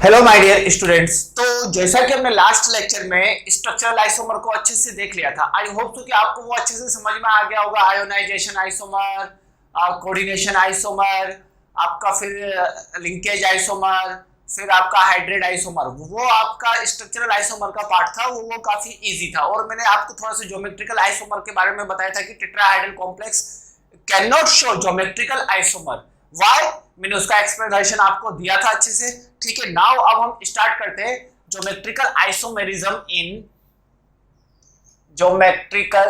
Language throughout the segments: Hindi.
Hello my dear students. तो जैसा कि हमने लास्ट लेक्चर में स्ट्रक्चरल आइसोमर को अच्छे से देख लिया था, आई होप तो कि आपको वो अच्छे से समझ में आ गया होगा। आयोनाइजेशन आइसोमर, कोऑर्डिनेशन आइसोमर, आपका फिर लिंकेज आइसोमर, फिर आपका हाइड्रेट आइसोमर। वो आपका स्ट्रक्चरल आइसोमर का पार्ट था, वो काफी इजी था। और मैंने आपको थोड़ा सा ज्योमेट्रिकल आइसोमर के बारे में बताया था कि tetrahedral complex can not show geometrical isomer. Why? मैंने उसका एक्सप्लेनेशन आपको दिया था अच्छे से। ठीक है, नाउ अब हम स्टार्ट करते हैं geometrical isomerism in geometrical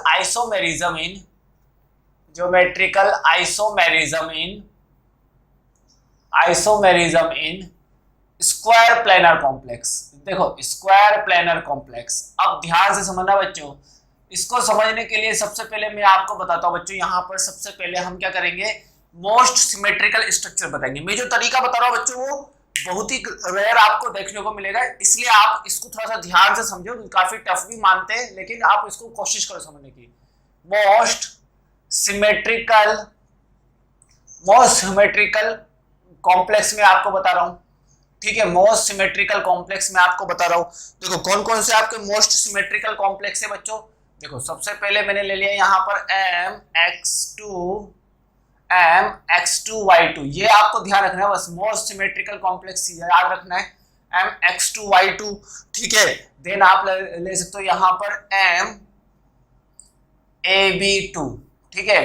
isomerism in square planar complex. देखो, स्क्वायर प्लेनर कॉम्प्लेक्स, अब ध्यान से समझना बच्चों। इसको समझने के लिए सबसे पहले मैं आपको बताता हूं बच्चों। यहां पर सबसे पहले हम क्या करेंगे, मोस्ट सिमेट्रिकल स्ट्रक्चर बताएंगे। मैं जो तरीका बता रहा हूं बच्चों, वो बहुत ही रेयर आपको देखने को मिलेगा, इसलिए आप इसको थोड़ा सा ध्यान से समझो। काफी टफ भी मानते हैं, लेकिन आप इसको कोशिश करो समझने की। मोस्ट सिमेट्रिकल कॉम्प्लेक्स में आपको बता रहा हूं। ठीक है, मोस्ट सिमेट्रिकल कॉम्प्लेक्स में आपको बता रहा हूं। देखो कौन कौन से आपके मोस्ट सिमेट्रिकल कॉम्प्लेक्स है बच्चों। देखो, सबसे पहले मैंने ले लिया यहाँ पर mx2y2। ये आपको ध्यान रखना है, बस मोस्ट सिमेट्रिकल कॉम्प्लेक्स याद रखना है, mx2y2। ठीक है, देन आप ले सकते हो यहाँ पर mab2। ठीक है,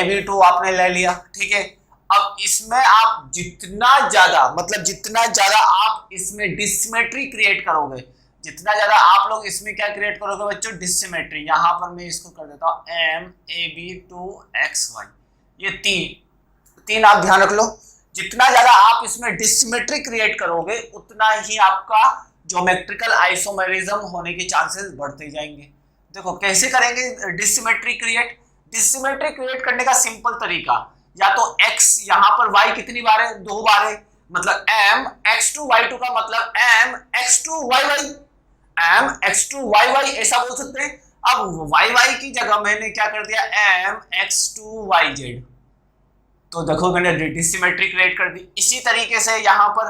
ab2 आपने ले लिया। ठीक है, अब इसमें आप जितना ज्यादा आप इसमें डिसिमेट्री क्रिएट करोगे, जितना ज्यादा आप लोग इसमें क्या क्रिएट करोगे बच्चों, डिसिमेट्री। यहां पर मैं इसको कर देता हूं mab2xy। ये तीन आप ध्यान रख लो। जितना ज्यादा आप इसमें डिसिमेट्री क्रिएट करोगे, उतना ही आपका ज्योमेट्रिकल आइसोमेरिज्म होने के चांसेस बढ़ते जाएंगे। देखो कैसे करेंगे डिसिमेट्री क्रिएट। डिसिमेट्री क्रिएट करने का सिंपल तरीका, या तो x यहां पर y कितनी बार है, 2 बार है, मतलब mx2y2 का मतलब mx2yy ऐसा बोल सकते हैं। अब yy की जगह मैंने क्या कर दिया, mx2yz। तो देखो मैंने डिसिमेट्री क्रिएट कर दी। इसी तरीके से यहां पर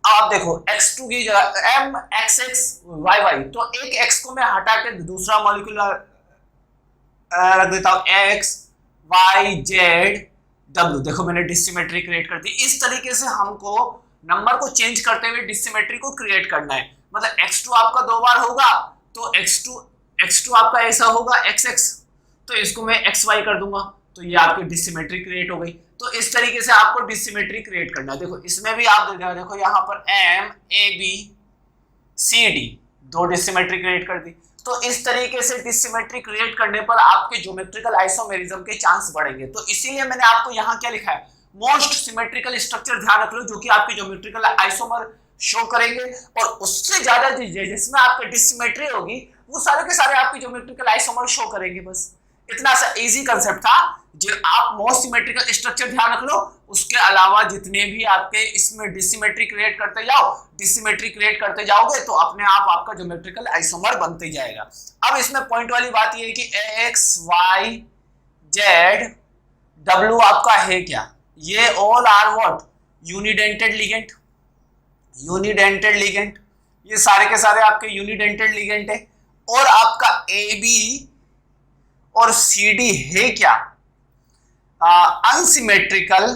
आप देखो x2 की जगह mxxyy, तो एक x को मैं हटा के दूसरा मॉलिक्यूल रख देता हूं xyzw। देखो मैंने डिसिमेट्री क्रिएट कर दी। इस तरीके से हमको नंबर को चेंज करते हुए डिसिमेट्री को क्रिएट करना है। मतलब x2 आपका 2 बार होगा, तो x2 आपका ऐसा होगा xx, तो इसको मैं xy कर दूंगा, तो ये आपकी डिसिमेट्री क्रिएट हो गई। तो इस तरीके से आपको डिसिमेट्री क्रिएट करना है। देखो इसमें भी आप देखो यहाँ पर mabcd 2 डिसिमेट्री क्रिएट कर दी। तो इस तरीके से डिसिमेट्री क्रिएट करने पर आपके ज्योमेट्रिकल आइसोमेरिज्म के चांस बढ़ेंगे। तो इसीलिए मैंने आपको यहाँ क्या लिखा है, मोस्ट सिमेट्रिकल स्ट्रक्चर ध्यान रख लो, जो कि आपके ज्योमेट्रिकल आइसोमर शो करेंगे। और उससे ज्यादा जिसमें आपकी डिसिमेट्री होगी, वो सारे के सारे आपके ज्योमेट्रिकल आइसोमर शो करेंगे। बस इतना सा इजी कांसेप्ट था। जो आप मोस्ट सिमेट्रिकल स्ट्रक्चर ध्यान रख लो, उसके अलावा जितने भी आपके इसमें डिसिमेट्री क्रिएट करते जाओगे, तो अपने आप आपका ज्योमेट्रिकल आइसोमर बनते जाएगा। अब इसमें पॉइंट वाली बात ये है कि x y z w आपका है क्या, ये all are what, unidentate ligand. ये सारे के सारे आपके यूनिडेंटेड लिगेंड है। और आपका AB और CD है क्या, unsymmetrical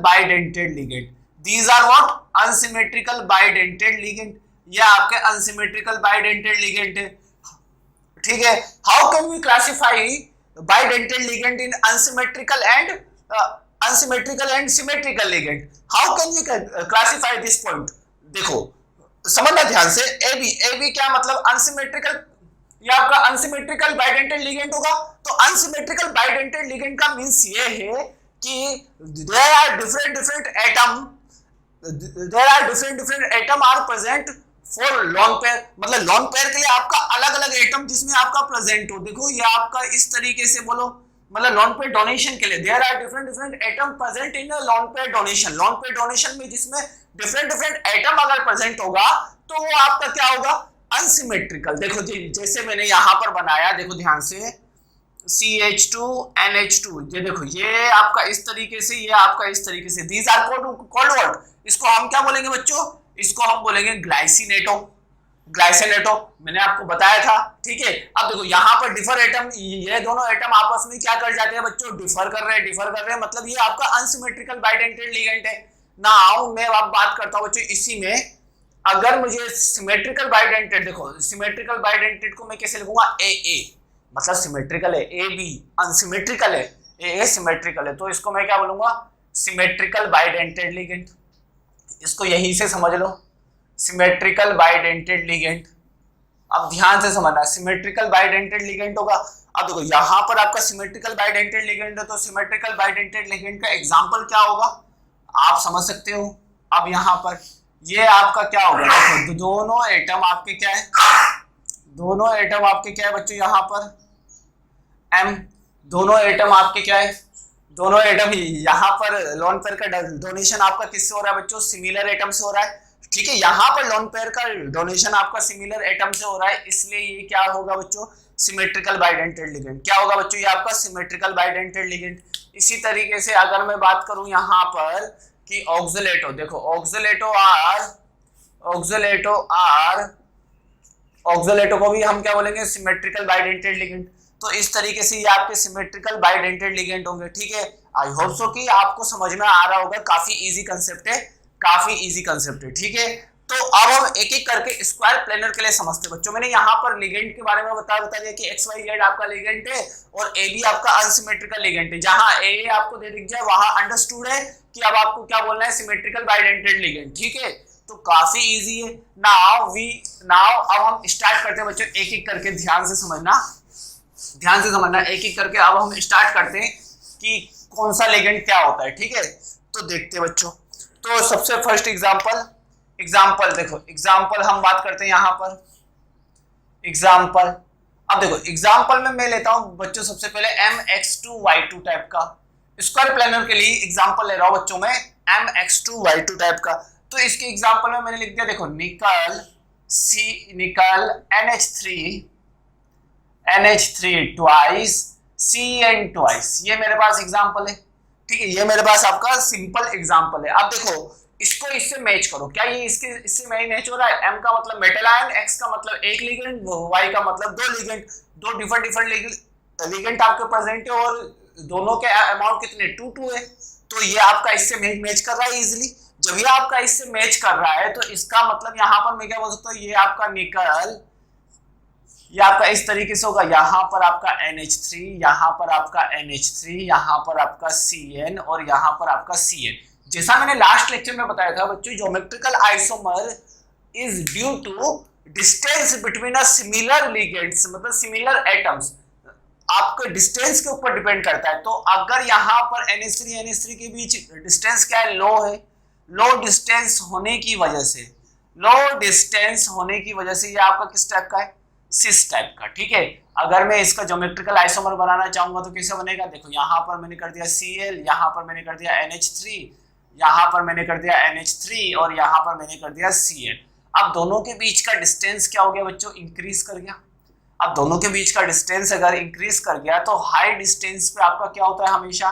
bidentate ligand. These are what, unsymmetrical bidentate ligand. ये आपके अनसिमेट्रिकल बाइडेंटेड लिगेंड है। ठीक है, how can we classify bidentate ligand in unsymmetrical and symmetrical ligand? How can we classify this point? देखो समझना ध्यान से। AB क्या मतलब, अनसिमेट्रिकल, ये आपका अनसिमेट्रिकल बाइडेंटेड लिगेंड होगा। तो अनसिमेट्रिकल बाइडेंटेड लिगेंड का मींस ये है कि there are different atom are present for lone pair. मतलब लॉन पेयर के लिए आपका अलग अलग एटम जिसमें आपका प्रेजेंट हो। देखो ये आपका इस तरीके से बोलो, मतलब लॉन पेयर डोनेशन के लिए there are different atom present in lone pair donation. Lone pair donation में जिसमें डिफरेंट एटम अगर प्रेजेंट होगा, तो वो आपका क्या होगा, अनसिमेट्रिकल। देखो जी, जैसे मैंने यहां पर बनाया, देखो ध्यान से, CH2NH2, ये देखो ये आपका इस तरीके से, ये आपका इस तरीके से, दीज आर कॉल्ड व्हाट, इसको हम क्या बोलेंगे बच्चों, इसको हम बोलेंगे ग्लाइसिनेटो, ग्लाइसिनेटो मैंने आपको बताया था, ठीक है। अब देखो यहाँ पर डिफर एटम, ये दोनों एटम आपस में क्या कर जाते हैं बच्चों, डिफर कर रहे हैं, मतलब ये आपका अनसिमेट्रिकल बाइडेंटेड लिगेंड है। नाउ मैं अब बात करता हूँ बच्चों इसी में, अगर मुझे सिमेट्रिकल बाइडेंटेड, देखो सिमेट्रिकल बाइडेंटेड को मैं कैसे लिखूंगा, ए मतलब सिमेट्रिकल है, ए बी अनसिमेट्रिकल है, ए सिमेट्रिकल है, तो इसको मैं क्या बोलूंगा, सिमेट्रिकल बाइडेंटेड लिगेंड, इसको यहीं से समझ लो, सिमेट्रिकल बाइडेंटेड लिगेंड। अब ध्यान से समझना, सिमेट्रिकल बाइडेंटेड लिगेंड होगा। अब देखो यहाँ पर आपका सिमेट्रिकल बाइडेंटेड लिगेंड है, तो सिमेट्रिकल बाइडेंटेड लिगेंड का एग्जांपल क्या होगा, आप समझ सकते हो। अब यहाँ पर ये आपका क्या होगा, देखो दोनों एटम आपके क्या है, दोनों एटम आपके क्या है बच्चों, यहाँ पर M, दोनों एटम आपके क्या है, दोनों एटम यहाँ पर लोन पेयर का डोनेशन आपका किससे हो रहा है बच्चों, सिमिलर एटम से हो रहा है, ठीक है। यहाँ पर लोन पेयर का डोनेशन आपका सिमिलर एटम से हो रहा है, इसलिए ये क्या होगा बच्चों, सिमेट्रिकल बाइडेंटेड लिगेंड। क्या होगा बच्चों, ये आपका सिमेट्रिकल बाइडेंटेड लिगेंड। इसी तरीके से अगर मैं बात करूं यहाँ पर कि ऑक्सलेटो, देखो ऑक्सलेटो को भी हम क्या बोलेंगे, सिमेट्रिकल बाइडेंटेड लिगेंड। तो इस तरीके से ये आपके सिमेट्रिकल बाइडेंटेड लिगेंड होंगे, ठीक है। आई होप सो कि आपको समझ में आ रहा होगा, काफी इजी कंसेप्ट है, काफी इजी कंसेप्ट है, ठीक है। तो अब हम एक एक करके स्क्वायर प्लेनर के लिए समझते हैं बच्चों। मैंने यहाँ पर लिगेंड के बारे में बता दिया कि XYZ आपका लिगेंड है और AB आपका अनसिमेट्रिकल लिगेंड है। जहां A आपको दे दिख जाए वहां अंडरस्टूड है कि अब आपको क्या बोलना है, सिमेट्रिकल बाइडेंटेड लिगेंड, ठीक है। तो काफी इजी है। नाउ अब हम स्टार्ट करते हैं बच्चों, एक एक करके ध्यान से समझना, एक एक करके अब हम स्टार्ट करते हैं कि कौन सा लिगेंड क्या होता है, ठीक है। तो देखते हैं बच्चों, तो सबसे फर्स्ट एग्जाम्पल देखो, एग्जाम्पल हम बात करते हैं यहाँ पर एग्जाम्पल। अब देखो एग्जाम्पल में मैं लेता हूं बच्चों सबसे पहले MX2Y2 टाइप का स्क्वायर प्लेनर के लिए एग्जाम्पल ले रहा हूं बच्चों में, MX2Y2 टाइप का। तो इसके एग्जाम्पल में मैंने लिख दिया, देखो निकल NH3 ट्वाइस CN ट्वाइस, ये मेरे पास एग्जाम्पल है, ठीक है। ये मेरे पास आपका सिंपल एग्जाम्पल है। अब देखो इसको इससे मैच करो, क्या ये इससे मैच हो रहा है, M का मतलब मेटल आयन, X का मतलब एक लिगेंड, Y का मतलब दो लिगेंड, दो डिफरेंट लिगेंड आपके प्रेजेंट है और दोनों के अमाउंट कितने 2 है। तो ये आपका इससे मैच कर रहा है इजीली। जब ये आपका इससे मैच कर रहा है तो इसका मतलब यहाँ पर मैं क्या बोल सकता हूँ, ये आपका निकल, ये आपका इस तरीके से होगा, यहाँ पर आपका NH3, यहाँ पर आपका NH3, यहाँ पर आपका CN और यहाँ पर आपका CN। जैसा मैंने लास्ट लेक्चर में बताया था बच्चों, geometrical isomer is due to distance between a similar ligands, मतलब सिमिलर एटम्स, आपके डिस्टेंस के ऊपर डिपेंड करता है। तो अगर यहाँ पर NH3 के बीच डिस्टेंस क्या है, लो है, लो डिस्टेंस होने की वजह से ये आपका किस टाइप का है, सिस टाइप का, ठीक है। अगर मैं इसका ज्योमेट्रिकल आइसोमर बनाना चाहूंगा तो कैसे बनेगा, देखो यहाँ पर मैंने कर दिया Cl, यहाँ पर मैंने कर दिया NH3, यहाँ पर मैंने कर दिया NH3 और यहाँ पर मैंने कर दिया Cl। अब दोनों के बीच का डिस्टेंस क्या हो गया बच्चों, इंक्रीज कर गया। अब दोनों के बीच का डिस्टेंस अगर इंक्रीज कर गया तो हाई डिस्टेंस पे आपका क्या होता है, हमेशा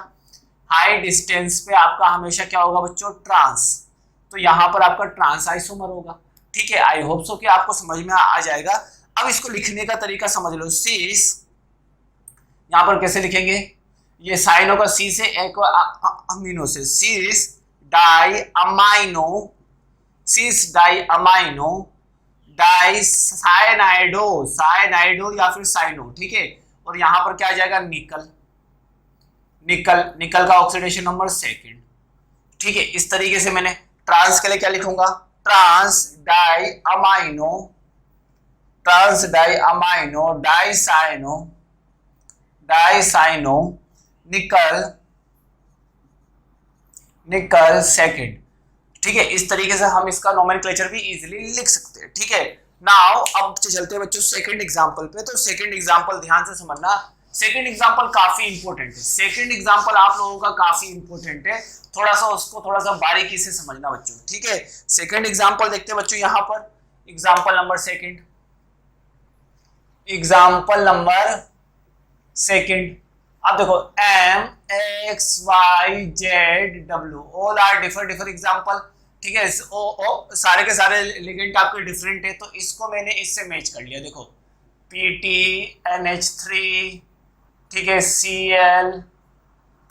क्या होगा बच्चों, ट्रांस। तो यहाँ पर आपका ट्रांस आइसोमर होगा, ठीक है। आई होप सो कि आपको समझ में आ जाएगा। अब इसको लिखने का तरीका समझ लो, सिस यहाँ पर कैसे लिखेंगे, ये साइन होगा सी से एक अमीनो से, सिस डाई अमाइनो साइनाइडो या फिर साइनो, ठीक है। और यहाँ पर क्या आ जाएगा, निकल का ऑक्सीडेशन नंबर 2, ठीक है। इस तरीके से मैंने ट्रांस के लिए क्या लिखूंगा, ट्रांस डाई अमाइनो डाइसाइनो निकल 2, ठीक है। इस तरीके से हम इसका नोमेनक्लेचर भी इजीली लिख सकते हैं, ठीक है। नाउ अब चलते हैं बच्चों सेकंड एग्जांपल पे। तो सेकंड एग्जांपल ध्यान से समझना, सेकंड एग्जांपल काफी इंपॉर्टेंट है, सेकंड एग्जांपल आप लोगों का काफी इंपॉर्टेंट है, थोड़ा सा बारीकी से समझना बच्चों, ठीक है। सेकंड एग्जांपल देखते हैं बच्चों, यहाँ पर एग्जांपल नंबर सेकेंड। अब देखो M X Y Z W all are different example, ठीक है। सारे के सारे लिगेंड आपके डिफरेंट है, तो इसको मैंने इससे मैच कर लिया। देखो PT NH3, ठीक है, Cl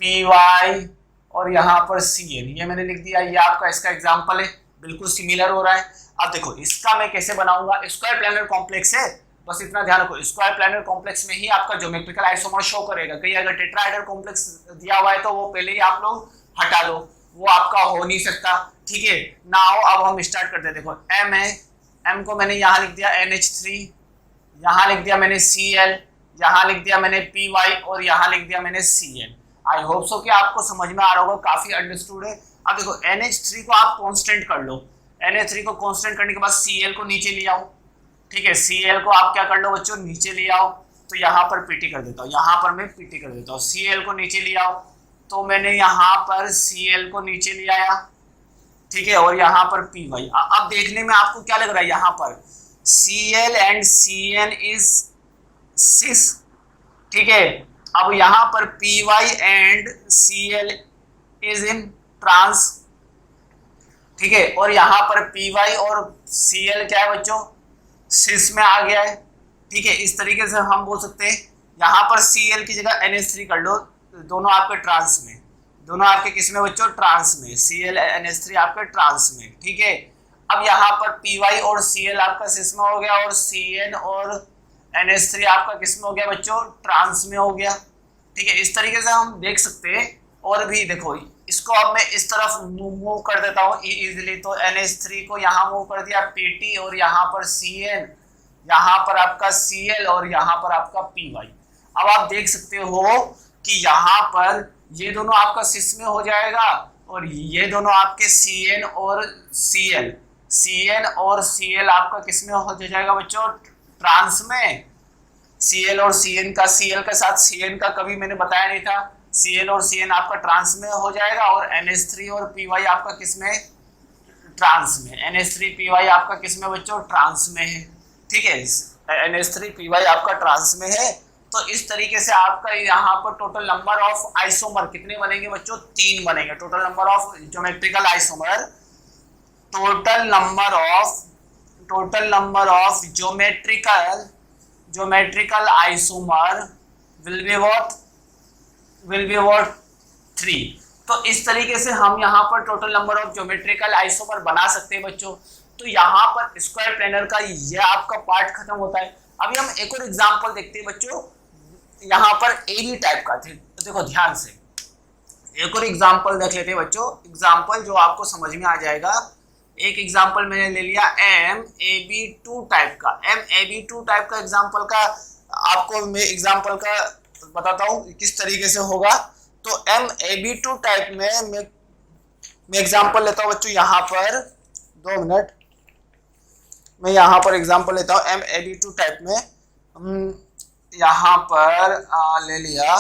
PY और यहाँ पर Cn, ये मैंने लिख दिया। ये आपका इसका एग्जाम्पल है, बिल्कुल सिमिलर हो रहा है। अब देखो इसका मैं कैसे बनाऊंगा, स्क्वायर प्लैनर कॉम्प्लेक्स है, बस इतना ध्यान रखो, स्क्वायर प्लैनर कॉम्प्लेक्स में ही आपका ज्योमेट्रिकल आइसोमर शो करेगा। कहीं अगर टेट्राहेड्रल कॉम्प्लेक्स दिया हुआ है तो वो पहले ही आप लोग हटा दो, वो आपका हो नहीं सकता, ठीक है। नाउ अब हम स्टार्ट करते हैं। देखो M है, M को मैंने यहाँ लिख दिया NH3, यहाँ लिख दिया मैंने Cl, यहाँ लिख दिया मैंने PY और यहाँ लिख दिया मैंने Cn। आई होप सो कि आपको समझ में आ रहा होगा, काफी अंडरस्टूड है। अब देखो NH3 को आप कांस्टेंट कर लो, NH3 को कांस्टेंट करने के बाद Cl को नीचे ले आओ, ठीक है। Cl को आप क्या कर लो बच्चों, नीचे ले आओ, तो यहाँ पर PT कर देता हूँ, यहाँ पर मैं PT कर देता हूँ। Cl को नीचे ले आओ, तो मैंने यहाँ पर Cl को नीचे ले आया, ठीक है, और यहाँ पर PY। अब देखने में आपको क्या लग रहा है, यहाँ पर Cl and Cn is cis, ठीक है। अब यहाँ पर PY and Cl is in trans, ठीक है, और यहाँ पर PY और Cl क्या है बच्चों, सिस में आ गया है, ठीक है। इस तरीके से हम बोल सकते हैं, यहाँ पर Cl की जगह NH3 कर लो, दोनों आपके ट्रांस में, दोनों आपके किस में बच्चों, ट्रांस में, Cl NH3 आपके ट्रांस में, ठीक है। अब यहाँ पर PY और Cl आपका सिस में हो गया और Cn और NH3 आपका किस में हो गया बच्चों, ट्रांस में हो गया, ठीक है। इस तरीके से हम देख सकते हैं। और भी देखो, इसको अब मैं इस तरफ मूव कर देता हूँ इजीली, तो NH3 को यहाँ मूव कर दिया PT और यहाँ पर Cn, यहाँ पर आपका Cl और यहाँ पर आपका PY। अब आप देख सकते हो कि यहाँ पर ये दोनों आपका सिस में हो जाएगा और ये दोनों आपके Cn और Cl, Cn और Cl आपका किस में हो जाएगा बच्चों, ट्रांस में। Cl और Cn का, Cl के साथ Cn का कभी मैंने बताया नहीं था, Cl और Cn आपका ट्रांस में हो जाएगा और NH3 और PY आपका किस में, ट्रांस में। NH3 PY आपका किस में बच्चों, ट्रांस में है, ठीक है। NH3 PY आपका ट्रांस में है। तो इस तरीके से आपका यहाँ पर टोटल नंबर ऑफ आइसोमर कितने बनेंगे बच्चों, 3 बनेंगे। Total number of geometrical isomer, total number of geometrical isomer will be what 3। तो इस तरीके से हम यहाँ पर total number of geometrical isomer बना सकते हैं बच्चों। तो यहाँ पर स्क्वायर प्लेनर का ये आपका पार्ट खत्म होता है। अभी हम एक और एग्जांपल देखते हैं बच्चों, यहाँ पर AB टाइप का थे, तो देखो ध्यान से एक और एग्जांपल देख लेते हैं बच्चों, एग्जांपल जो आपको समझ में आ जाएगा। एक एग्जांपल मैंने ले लिया MAB2 टाइप का। MAB2 टाइप का एग्जांपल का आपको मैं एग्जांपल का बताता हूँ किस तरीके से होगा। तो MAB2 टाइप में मैं एग्जांपल लेता हूँ बच्चों, यहाँ पर 2 मिनट, मैं यहाँ पर एग्जांपल लेता हूँ MAB2 टाइप में। यहाँ पर ले लिया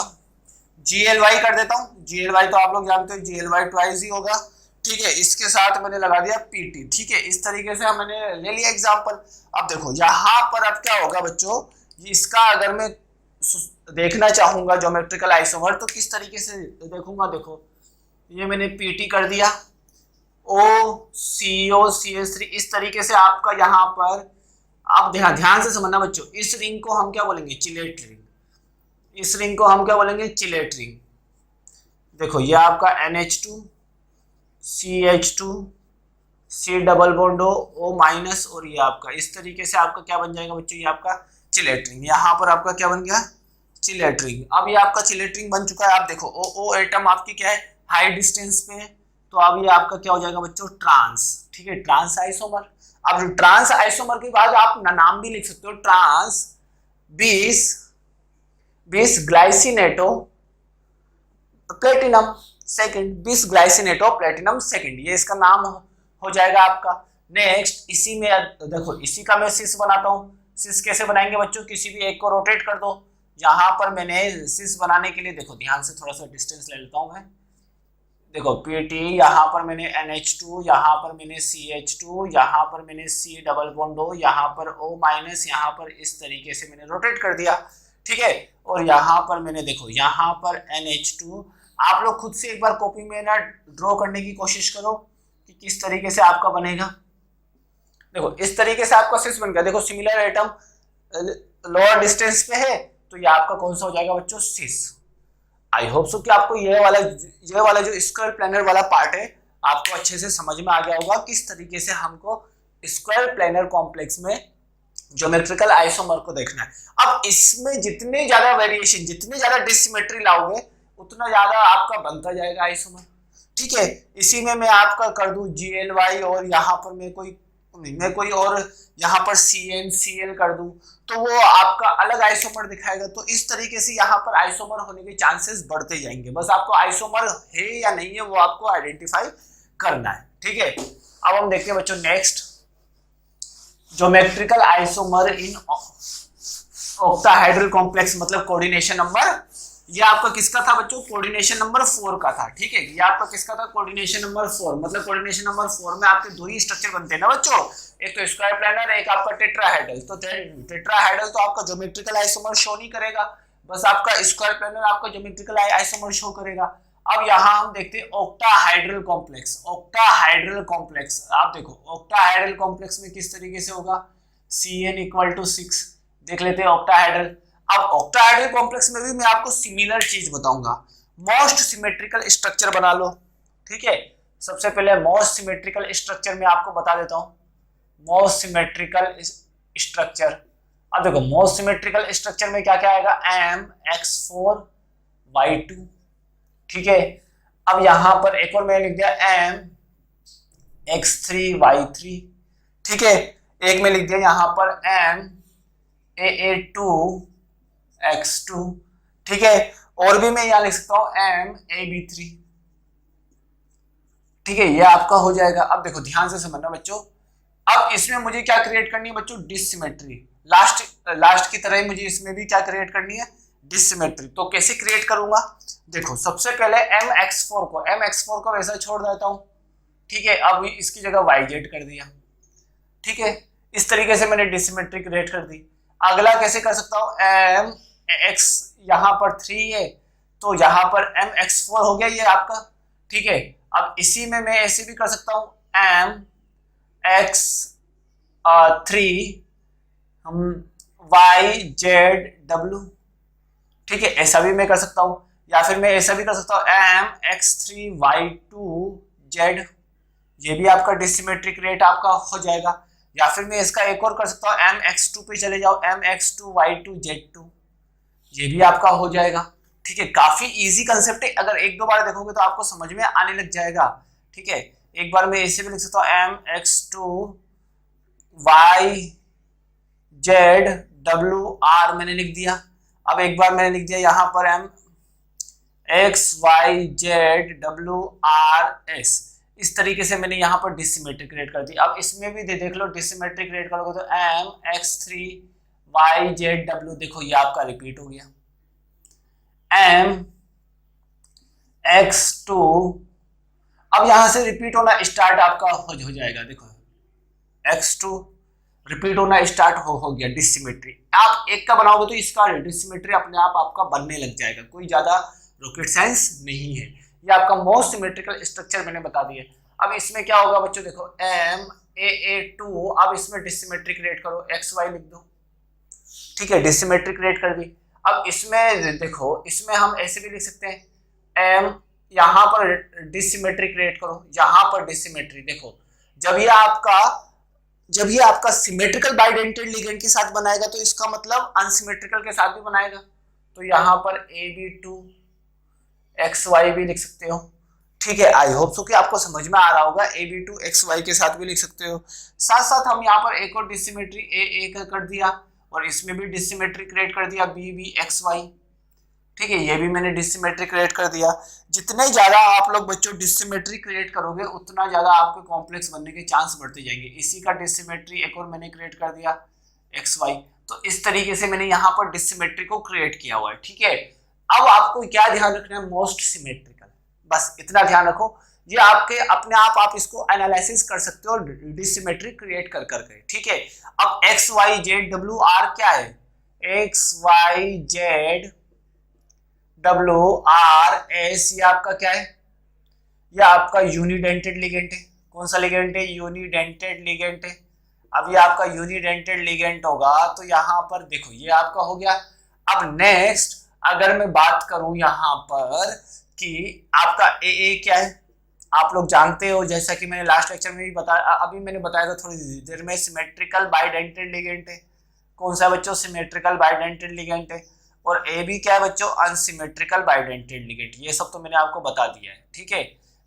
GLY कर देता हूँ। GLY तो आप लोग जानते हो, GLY ट्वाइस ही होगा, ठीक है। इसके साथ मैंने लगा दिया PT, ठीक है। इस तरीके से मैंने ले लिया एग्जांपल। अब देखो यहाँ पर अब क्या होगा बच्चों, इसका अगर मैं देखना चाहूंगा ज्योमेट्रिकल आइसोमर तो किस तरीके से देखूंगा। देखो ये मैंने PT कर दिया, OCO CH3, इस तरीके से आपका यहाँ पर आप ध्यान से समझना बच्चों। इस रिंग को हम क्या बोलेंगे, चिलेट रिंग। इस रिंग को हम क्या बोलेंगे, चिलेट रिंग। देखो ये आपका NH2 CH2 C double bond O minus, और ये आपका इस तरीके से आपका क्या बन जाएगा बच्चों, ये आपका चिलेट रिंग। यहाँ पर आपका क्या बन गया, चिलेट रिंग। अब ये आपका चिलेट रिंग बन चुका है। आप देखो O एटम आपकी क्या है, हाई डिस्टेंस पे है, तो अब ये आपका क्या हो जाएगा बच्चों, ट्रांस, ठीक है, ट्रांस आइसोमर। अब ट्रांस आइसोमर के बाद आप नाम भी लिख सकते हो, ट्रांस बिस ग्लाइसिनेटो प्लेटिनम सेकंड, बिस ग्लाइसिनेटो प्लेटिनम सेकंड, ये इसका नाम हो जाएगा आपका। नेक्स्ट इसी में देखो, इसी का मैं सिस बनाता हूँ। सिस कैसे बनाएंगे बच्चों, किसी भी एक को रोटेट कर दो। यहाँ पर मैंने सिस बनाने के लिए देखो ध्यान से थोड़ा सा डिस्टेंस ले लेता हूँ मैं। देखो PT, यहाँ पर मैंने NH2, यहाँ पर मैंने CH2, यहाँ पर मैंने C डबल बॉन्ड O, यहाँ पर O माइनस, यहाँ पर इस तरीके से मैंने रोटेट कर दिया, ठीक है। और यहाँ पर मैंने देखो यहाँ पर NH2, आप लोग खुद से एक बार कॉपी में ना ड्रॉ करने की कोशिश करो कि किस तरीके से आपका बनेगा। देखो इस तरीके से आपका सिस बन गया। देखो सिमिलर एटम लोअर डिस्टेंस पे है तो ये आपका कौन सा हो जाएगा बच्चों, सिस। आई होप सो कि आपको ये वाला जो स्क्वायर प्लेनर वाला पार्ट है आपको अच्छे से समझ में आ गया होगा किस तरीके से हमको स्क्वायर प्लेनर कॉम्प्लेक्स में ज्योमेट्रिकल आइसोमर को देखना है। अब इसमें जितने ज्यादा वेरिएशन, जितने ज्यादा डिसिमेट्री लाओगे उतना ज्यादा आपका बनता जाएगा आइसोमर। ठीक है, इसी में मैं आपका कर दूं GLY और यहाँ पर मैं कोई और यहाँ पर CN कर दूं तो वो आपका अलग आइसोमर दिखाएगा। तो इस तरीके से यहाँ पर आइसोमर होने के चांसेस बढ़ते जाएंगे। बस आपको आइसोमर है या नहीं है वो आपको आइडेंटिफाई करना है। ठीक है, अब हम देखते हैं बच्चों next, geometrical isomer in octahedral complex, मतलब कोऑर्डिनेशन नंबर, ये आपका किसका था बच्चों, कोऑर्डिनेशन नंबर 4 का था। ठीक है, ये आपका किसका था, कोऑर्डिनेशन नंबर 4। मतलब कोऑर्डिनेशन नंबर 4 में आपके दो ही स्ट्रक्चर बनते हैं ना बच्चों, एक तो स्क्वायर प्लेनर, एक आपका टेट्राहेड्रल। तो टेट्राहेड्रल तो आपका ज्योमेट्रिकल आइसोमर शो नहीं करेगा, बस आपका स्क्वायर प्लेनर आपका ज्योमेट्रिकल आइसोमर शो करेगा। अब यहाँ हम देखते हैं ऑक्टाहाइड्रल कॉम्प्लेक्स। ऑक्टाहाइड्रल कॉम्प्लेक्स आप देखो, ऑक्टाहाइड्रल कॉम्प्लेक्स में किस तरीके से होगा, Cn = 6। देख लेते हैं ऑक्टाहाइड्रल। अब ऑक्टाहाइड्रल कॉम्प्लेक्स में भी मैं आपको सिमिलर चीज बताऊंगा, मोस्ट सिमेट्रिकल स्ट्रक्चर बना लो। ठीक है, सबसे पहले मोस्ट सिमेट्रिकल स्ट्रक्चर में आपको बता देता हूं, मोस्ट सिमेट्रिकल स्ट्रक्चर। अब देखो मोस्ट सिमेट्रिकल स्ट्रक्चर में क्या क्या आएगा, MX4Y2। ठीक है, अब यहां पर एक और मैंने लिख दिया MX3Y3। ठीक है, एक में लिख दिया यहां पर MAA2X2। ठीक है, और भी मैं यहां लिख सकता हूं MAB3। ठीक है, ये आपका हो जाएगा। अब देखो ध्यान से समझना बच्चों, अब इसमें मुझे क्या क्रिएट करनी है बच्चों, डिसिमेट्री। लास्ट की तरह ही मुझे इसमें भी क्या क्रिएट करनी है, डिसिमेट्री। तो कैसे क्रिएट करूंगा, देखो सबसे पहले MX4 को वैसा छोड़ देता हूं। ठीक है, अब इसकी जगह YZ कर दिया। ठीक है, इस तरीके से मैंने डिसिमेट्री क्रिएट कर दी। अगला कैसे कर सकता हूं, MX यहाँ पर 3 है तो यहाँ पर MX4 हो गया ये आपका। ठीक है, अब इसी में मैं ऐसे भी कर सकता हूं MX3 YZW। ठीक है, ऐसा भी मैं कर सकता हूं, या फिर मैं ऐसा भी कर सकता हूं MX3Y2Z। ये भी आपका डिसिमेट्रिक रेट आपका हो जाएगा। या फिर मैं इसका एक और कर सकता हूं MX2 पे चले जाओ, MX2Y2Z2, ये भी आपका हो जाएगा। ठीक है, काफी इजी कंसेप्ट है, अगर एक दो बार देखोगे तो आपको समझ में आने लग जाएगा। ठीक है, एक बार मैं इसे भी लिख सकता हूं MX2YZWR मैंने लिख दिया। अब एक बार मैंने लिख दिया यहाँ पर MXYZWRS। इस तरीके से मैंने यहाँ पर डिसिमेट्री क्रिएट कर दी। अब इसमें भी देख लो, डिसिमेट्री क्रिएट करोगे तो MX3YZW, देखो ये आपका रिपीट हो गया। MX2, अब यहां से रिपीट होना स्टार्ट आपका हो जाएगा। देखो X2 रिपीट होना स्टार्ट हो गया, डिसिमेट्री। आप एक का बनाओगे तो इसका डिसिमेट्री अपने आप आपका बनने लग जाएगा, कोई ज्यादा रॉकेट साइंस नहीं है। ये आपका मोस्ट सिमेट्रिकल स्ट्रक्चर मैंने बता दिया। अब इसमें क्या होगा बच्चों, देखो MAA2, अब इसमें डिसिमेट्री क्रिएट करो, XY लिख दो। ठीक है, डिसिमेट्री क्रिएट कर दी। अब इसमें देखो, इसमें हम ऐसे भी लिख सकते हैं M, यहाँ पर डिसिमेट्री क्रिएट करो, यहाँ पर डिसिमेट्री। देखो जब ये आपका सिमेट्रिकल बाइडेंटेड लिगेंड के साथ बनाएगा तो इसका मतलब अनसिमेट्रिकल के साथ भी बनाएगा। तो यहाँ पर AB2XY भी लिख सकते हो। ठीक है, आई होप सो कि आपको समझ में आ रहा होगा, AB2XY के साथ भी लिख सकते हो। साथ साथ हम यहाँ पर एक और डिसिमेट्री AA का कर दिया और इसमें भी डिसिमेट्री क्रिएट कर दिया BBXY। ठीक है, ये भी मैंने डिसिमेट्री क्रिएट कर दिया। जितने ज्यादा आप लोग बच्चों डिसिमेट्री क्रिएट करोगे उतना ज्यादा आपके कॉम्प्लेक्स बनने के चांस बढ़ते जाएंगे। इसी का डिसिमेट्री एक और मैंने क्रिएट कर दिया XY। तो इस तरीके से मैंने यहाँ पर डिसिमेट्री को क्रिएट किया हुआ है। ठीक है, अब आपको क्या ध्यान रखना है, मोस्ट सिमेट्रिकल, बस इतना ध्यान रखो। ये आपके अपने आप इसको एनालिसिस कर सकते हो डिसिमेट्री क्रिएट कर करके। ठीक है, अब XYZWR क्या है, XYZ WRS, ये आपका क्या है, ये आपका यूनिडेंटेड लिगेंड है। कौन सा लिगेंड है, यूनिडेंटेड लिगेंड है। अब ये आपका यूनिडेंटेड लिगेंड होगा तो यहाँ पर देखो ये आपका हो गया। अब नेक्स्ट अगर मैं बात करूं यहाँ पर कि आपका ए क्या है, आप लोग जानते हो, जैसा कि मैंने लास्ट लेक्चर में भी बताया, अभी मैंने बताया था थोड़ी देर में, सिमेट्रिकल बाइडेंटेड लिगेंड है। कौन सा बच्चों, सिमेट्रिकल बाइडेंटेड लिगेंड है। और ए भी क्या है बच्चों, अनसिमेट्रिकल बाइडेंटेड लिगेंड। ये सब तो मैंने आपको बता दिया है, ठीक है,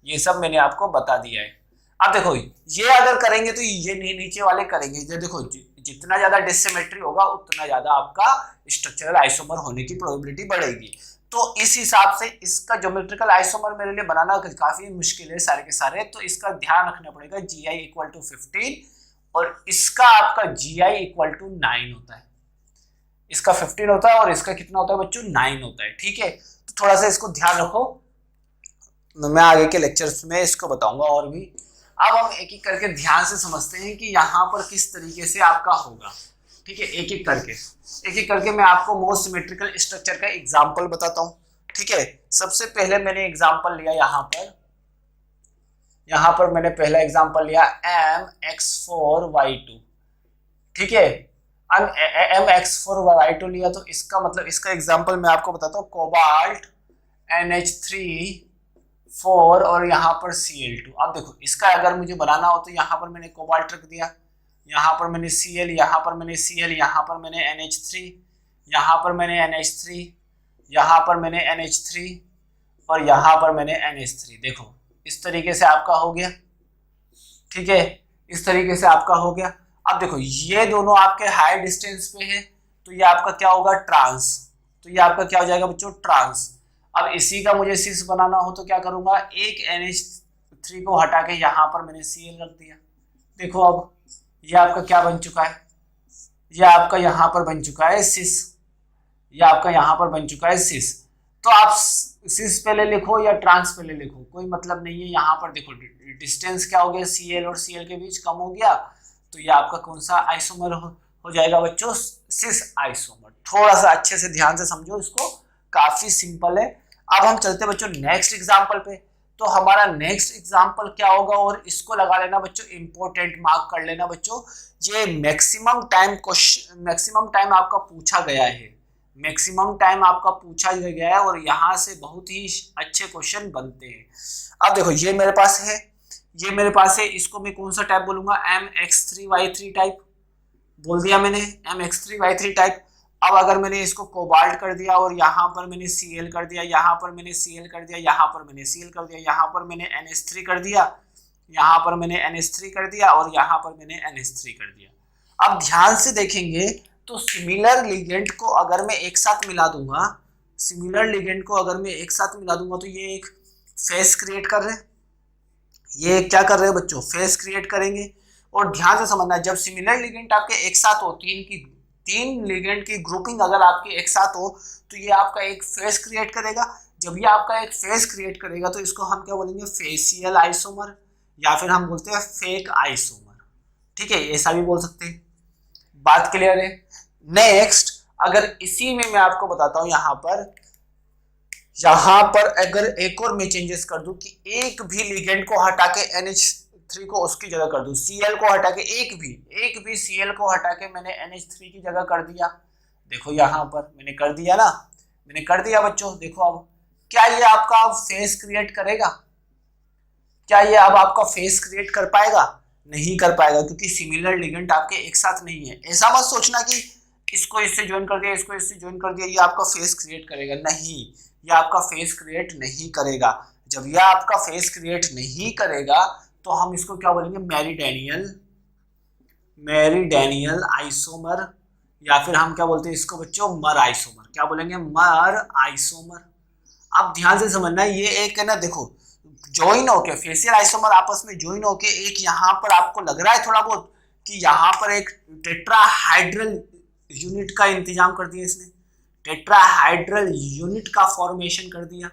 ये सब मैंने आपको बता दिया है। अब देखो ये अगर करेंगे तो ये नीचे वाले करेंगे, ये देखो जितना ज्यादा डिसिमेट्री होगा उतना ज्यादा आपका स्ट्रक्चरल आइसोमर होने की प्रोबेबिलिटी बढ़ेगी। तो इस हिसाब से इसका ज्योमेट्रिकल आइसोमर मेरे लिए बनाना काफी मुश्किल है सारे के सारे, तो इसका ध्यान रखना पड़ेगा। GI इक्वल टू 15 और इसका आपका GI इक्वल टू 9 होता है। इसका 15 होता है और इसका कितना होता है बच्चों, 9 होता है, ठीक है। तो थोड़ा सा इसको ध्यान रखो, मैं आगे के लेक्चर्स में इसको बताऊंगा और भी। अब हम एक एक करके ध्यान से समझते हैं कि यहाँ पर किस तरीके से आपका होगा, ठीक है। एक एक करके मैं आपको मोस्ट सिमेट्रिकल स्ट्रक्चर का एग्जांपल बताता हूँ, ठीक है। सबसे पहले मैंने एग्जांपल लिया यहाँ पर मैंने पहला एग्जांपल लिया MX4Y2, ठीक है। MX4Y2 लिया तो इसका मतलब, इसका एग्जांपल मैं आपको बताता हूँ, कोबाल्ट NH3 4 और यहाँ पर Cl2। अब देखो इसका अगर मुझे बनाना हो तो यहाँ पर मैंने कोबाल्ट रख दिया, यहाँ पर मैंने Cl, यहाँ पर मैंने Cl, यहाँ पर मैंने NH3, यहाँ पर मैंने NH3, यहाँ पर मैंने NH3 और यहाँ पर मैंने NH3। देखो इस तरीके से आपका हो गया, ठीक है, इस तरीके से आपका हो गया। अब देखो ये दोनों आपके हाई डिस्टेंस पे है तो ये आपका क्या होगा, ट्रांस। तो ये आपका क्या हो जाएगा बच्चों, ट्रांस। अब इसी का मुझे सिस बनाना हो तो क्या करूंगा, एक NH3 को हटा के यहाँ पर मैंने Cl रख दिया। देखो अब ये आपका क्या बन चुका है, ये आपका यहाँ पर बन चुका है सिस, ये आपका यहाँ पर बन चुका है सिस। तो आप सिस पहले लिखो या ट्रांस पहले लिखो, कोई मतलब नहीं है। यहाँ पर देखो डिस्टेंस क्या हो गया, Cl और Cl के बीच कम हो गया, तो ये आपका कौन सा आइसोमर हो जाएगा बच्चों, सिस आइसोमर। थोड़ा सा अच्छे से ध्यान से समझो इसको, काफी सिंपल है। अब हम चलते बच्चों नेक्स्ट एग्जाम्पल पे। तो हमारा नेक्स्ट एग्जाम्पल क्या होगा, और इसको लगा लेना बच्चों, इंपॉर्टेंट मार्क कर लेना बच्चों। ये maximum time question, maximum time आपका पूछा गया है, मैक्सिमम टाइम आपका पूछा गया है और यहाँ से बहुत ही अच्छे क्वेश्चन बनते हैं। अब देखो ये मेरे पास है, ये मेरे पास है, इसको मैं कौन सा टाइप बोलूंगा, MX3Y3 टाइप बोल दिया मैंने, MX3Y3 टाइप। अब अगर मैंने इसको कोबाल्ट कर दिया और यहाँ पर मैंने Cl कर दिया, यहाँ पर मैंने Cl कर दिया, यहाँ पर मैंने Cl कर दिया, यहाँ पर मैंने NH3 कर दिया, यहाँ पर मैंने NH3 कर दिया और यहाँ पर मैंने NH3 कर दिया। अब ध्यान से देखेंगे तो सिमिलर लिगेंड को अगर मैं एक साथ मिला दूंगा, सिमिलर लिगेंड को अगर मैं एक साथ मिला दूंगा तो ये एक फेस क्रिएट कर रहे हैं, ये क्या कर रहे हैं बच्चों, फेस क्रिएट करेंगे। और ध्यान से समझना, जब सिमिलर लिगेंड आपके एक साथ हो, तीन लिगेंड की ग्रुपिंग अगर आपके एक साथ हो तो ये आपका एक फेस क्रिएट करेगा। जब ये आपका एक फेस क्रिएट करेगा तो इसको हम क्या बोलेंगे, फेसियल आइसोमर, या फिर हम बोलते हैं फेक आइसोमर, ठीक है, ऐसा भी बोल सकते हैं। बात क्लियर है। नेक्स्ट अगर इसी में मैं आपको बताता हूं, यहाँ पर अगर एक और मैं चेंजेस कर दूं कि एक भी लिगेंड को हटा के NH3 को उसकी जगह कर दूं, Cl को हटा के एक भी Cl को हटा के मैंने NH3 की जगह कर दिया। देखो यहाँ पर मैंने कर दिया ना, मैंने कर दिया बच्चों। देखो अब क्या ये आपका अब फेस क्रिएट करेगा, क्या ये अब आपका फेस क्रिएट कर पाएगा, नहीं कर पाएगा, क्योंकि सिमिलर लिगेंड आपके एक साथ नहीं है। ऐसा मत सोचना कि इसको इससे ज्वाइन कर दिया, इसको इससे ज्वाइन कर दिया, ये आपका फेस क्रिएट करेगा, नहीं, ये आपका फेस क्रिएट नहीं करेगा। जब यह आपका फेस क्रिएट नहीं करेगा तो हम इसको क्या बोलेंगे, मेरिडेनियल आइसोमर, या फिर हम क्या बोलते हैं इसको बच्चों, मर आइसोमर। क्या बोलेंगे, मर आइसोमर। अब ध्यान से समझना, ये एक है ना, देखो ज्वाइन होके फेसियल आइसोमर आपस में ज्वाइन होके एक यहाँ पर आपको लग रहा है थोड़ा बहुत कि यहाँ पर एक टेट्राहाइड्रल यूनिट का इंतजाम कर दिया इसने, टेट्राहाइड्रल यूनिट का फॉर्मेशन कर दिया।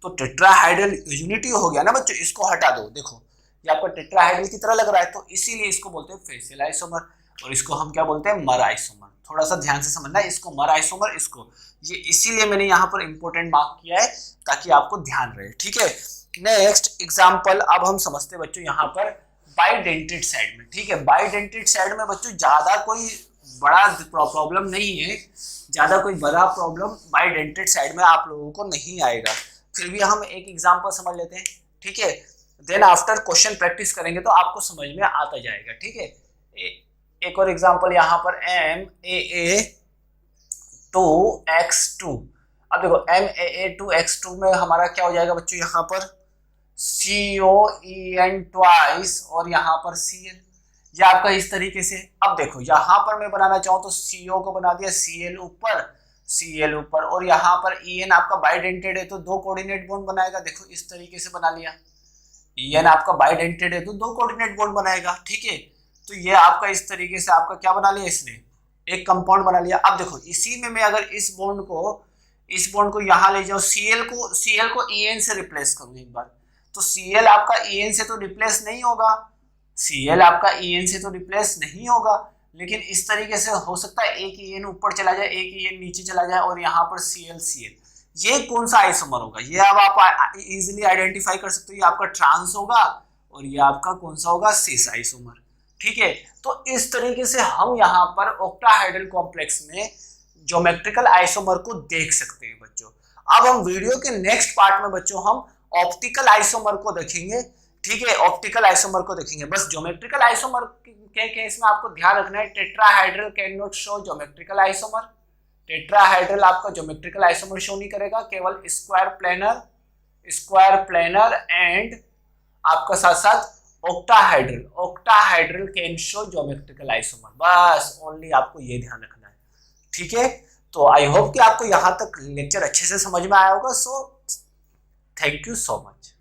तो टेट्राहाइड्रल यूनिट ही हो गया ना बच्चों, इसको हटा दो। देखो ये आपको टेट्राहाइड्रल की तरह लग रहा है, तो इसीलिए इसको बोलते हैं फेसियल आइसोमर और इसको हम क्या बोलते हैं, मर आइसोमर। थोड़ा सा ध्यान से समझना, इसको मर आइसोमर, इसको ये इसीलिए मैंने यहाँ पर इंपॉर्टेंट मार्क किया है ताकि आपको ध्यान रहे, ठीक है। नेक्स्ट एग्जांपल अब हम समझते हैं बच्चों यहाँ पर बाइडेंटेड साइड में, ठीक है। बाइडेंटेड साइड में बच्चों ज्यादा कोई बड़ा प्रॉब्लम नहीं है, ज्यादा कोई बड़ा प्रॉब्लम बाइडेंटेड साइड में आप लोगों को नहीं आएगा। फिर भी हम एक एग्जांपल समझ लेते हैं, ठीक है। देन आफ्टर क्वेश्चन प्रैक्टिस करेंगे तो आपको समझ में आता जाएगा, ठीक है। एक और एग्जांपल यहाँ पर MAA2x2। अब देखो MAA2x2 में हमारा क्या हो जाएगा बच्चों, यहाँ पर COEN ट्वाइस और यहाँ पर Cl, ये आपका इस तरीके से। अब देखो यहाँ पर मैं बनाना चाहूँ तो CO को बना दिया Cl ऊपर और यहाँ पर En आपका बाइडेंटेड है तो दो कोऑर्डिनेट बॉन्ड बनाएगा, देखो इस तरीके से बना लिया। En आपका बाइडेंटेड है तो दो कोऑर्डिनेट बॉन्ड बनाएगा, ठीक है। तो ये आपका इस तरीके से आपका क्या बना लिया, इसने एक कंपाउंड बना लिया। अब देखो इसी में मैं अगर इस बॉन्ड को यहाँ ले जाओ, Cl को En से रिप्लेस करूँ एक बार, तो Cl आपका En से तो रिप्लेस नहीं होगा, Cl आपका En से तो रिप्लेस नहीं होगा, लेकिन इस तरीके से हो सकता है एक En ऊपर चला जाए, एक En नीचे चला जाए और यहाँ पर Cl। ये कौन सा आइसोमर होगा, ये अब आप इजीली आइडेंटिफाई कर सकते हो, ये आपका ट्रांस होगा और ये आपका कौन सा होगा, सिस आइसोमर, ठीक है। तो इस तरीके से हम यहाँ पर ऑक्टाहाइड्रल कॉम्प्लेक्स में ज्योमेट्रिकल आइसोमर को देख सकते हैं बच्चों। अब हम वीडियो के नेक्स्ट पार्ट में बच्चों हम ऑप्टिकल आइसोमर को देखेंगे, ठीक है। ऑप्टिकल आइसोमर को देखेंगे। बस ज्योमेट्रिकल आइसोमर के केस में आपको ध्यान रखना है, tetrahedral can not show geometrical isomer. Tetrahedral आपका ज्योमेट्रिकल आइसोमर शो नहीं करेगा, केवल स्क्वायर प्लेनर एंड आपका साथ साथ octahedral can show geometrical isomer. बस ओनली आपको ये ध्यान रखना है, ठीक है। तो आई होप कि आपको यहाँ तक लेक्चर अच्छे से समझ में आया होगा। So thank you so much.